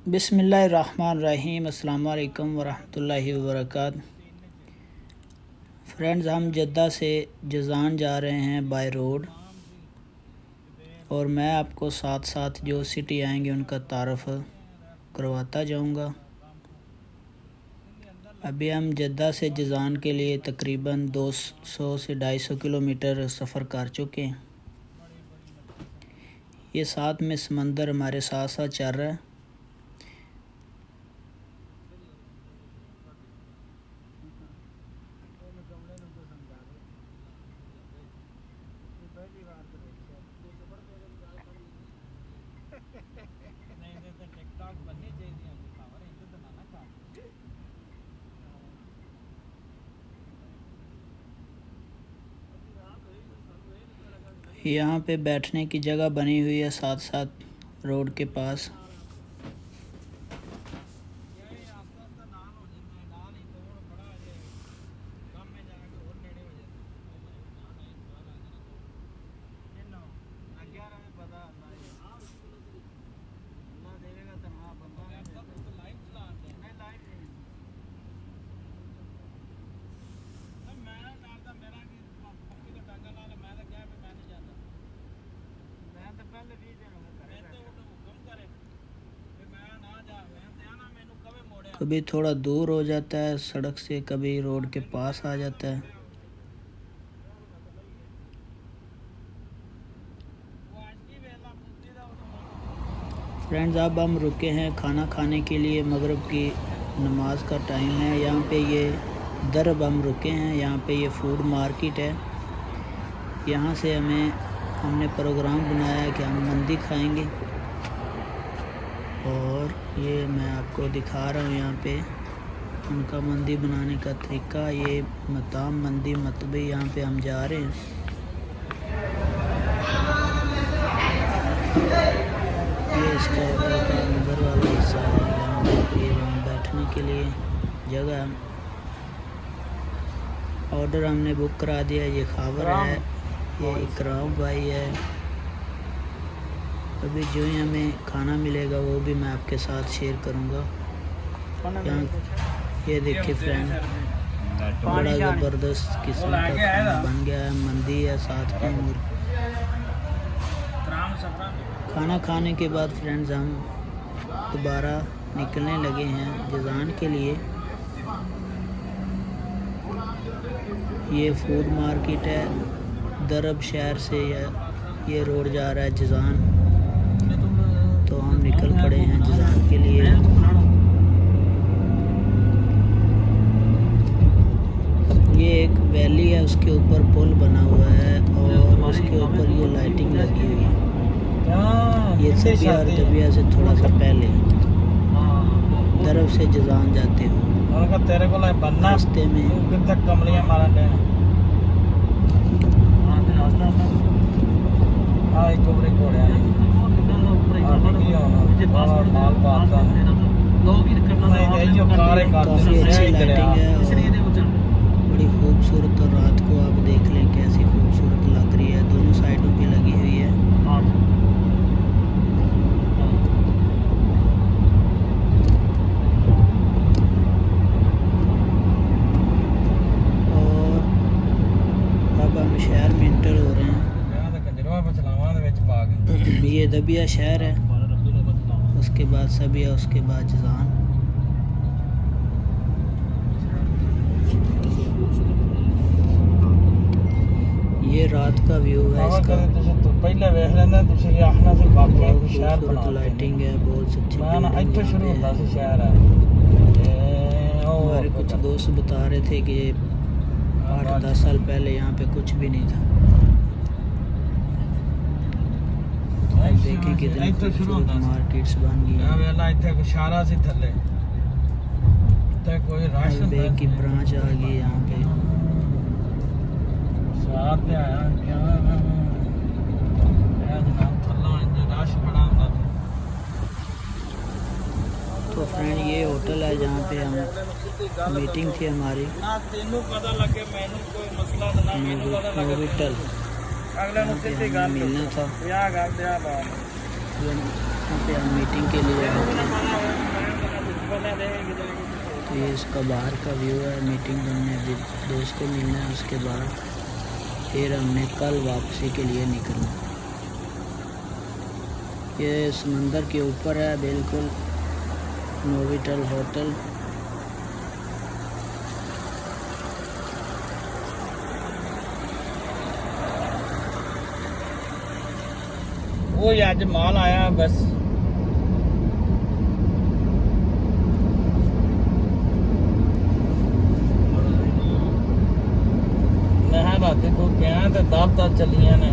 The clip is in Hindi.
बिस्मिल्लाहिर्रहमानिर्रहीम। अस्सलाम वालेकुम वरहमतुल्लाहि वबरकातुहू। फ्रेंड्स, हम जद्दा से जज़ान जा रहे हैं बाय रोड, और मैं आपको साथ साथ जो सिटी आएंगे उनका तारफ़ करवाता जाऊंगा। अभी हम जद्दा से जज़ान के लिए तकरीबन 200 से 250 किलोमीटर सफ़र कर चुके हैं। ये साथ में समंदर हमारे साथ साथ चल रहा है। यहाँ पे बैठने की जगह बनी हुई है साथ साथ रोड के पास। कभी थोड़ा दूर हो जाता है सड़क से, कभी रोड के पास आ जाता है। फ्रेंड्स, अब हम रुके हैं खाना खाने के लिए। मगरिब की नमाज का टाइम है। यहाँ पे ये दरब हम रुके हैं। यहाँ पे ये फूड मार्केट है। यहाँ से हमने प्रोग्राम बनाया कि हम मंदी खाएंगे, और ये मैं आपको दिखा रहा हूँ यहाँ पे उनका मंदी बनाने का तरीका। ये मताम मंदी मतबे यहाँ पे हम जा रहे हैं। ये इसका अंदर वाला हिस्सा है। यहाँ पे ये वहाँ बैठने के लिए जगह। ऑर्डर हमने बुक करा दिया। ये खावर है, ये इकराम भाई है। अभी जो ही हमें खाना मिलेगा वो भी मैं आपके साथ शेयर करूँगा। यहाँ ये देखिए फ्रेंड, बड़ा ज़बरदस्त किस्म का खाना बन गया है। मंदी है साथ में। खाना खाने के बाद फ्रेंड्स हम दोबारा निकलने लगे हैं जज़ान के लिए। ये फूड मार्केट है। दरब शहर से ये रोड जा रहा है जज़ान, तो हम निकल पड़े हैं जज़ान के लिए। ये एक वैली है, उसके ऊपर पुल बना हुआ है और उसके ऊपर ये लाइटिंग लगी हुई है। ये दबिया से थोड़ा सा पहले दरब से जज़ान जाते हो रास्ते में। काफ़ी अच्छी लाइटिंग है और बड़ी खूबसूरत। और रात को आप देख लें कैसी खूबसूरत लग रही है। दोनों साइडों पे लगी हुई है। और अब हम शहर में इंटर हो रहे हैं। ये दबिया शहर है, उसके बाद सबिया, उसके बाद जज़ान। ये रात का व्यू है इसका। खूबसूरत लाइटिंग है, बहुत अच्छी। हमारे कुछ दोस्त बता रहे थे कि 8-10 साल पहले यहाँ पे कुछ भी नहीं था। देखिए कितनी खूबसूरत मार्केट्स बन गई हैं। बैंक की ब्रांच आ गई यहाँ पे। तो फ्रेंड, ये होटल है जहाँ पे हम मीटिंग थी हमारी। नोविटल मिलना था। यहाँ पे हम मीटिंग के लिए तो ये इसका बाहर का व्यू है। मीटिंग हमने अभी दोस्त को मिलना है, उसके बाद फिर हमने कल वापसी के लिए निकलना। ये समंदर के ऊपर है बिल्कुल, नोविटल होटल। वो आज माल आया बस। मैं बातें को क्या तो दाब चलिया ने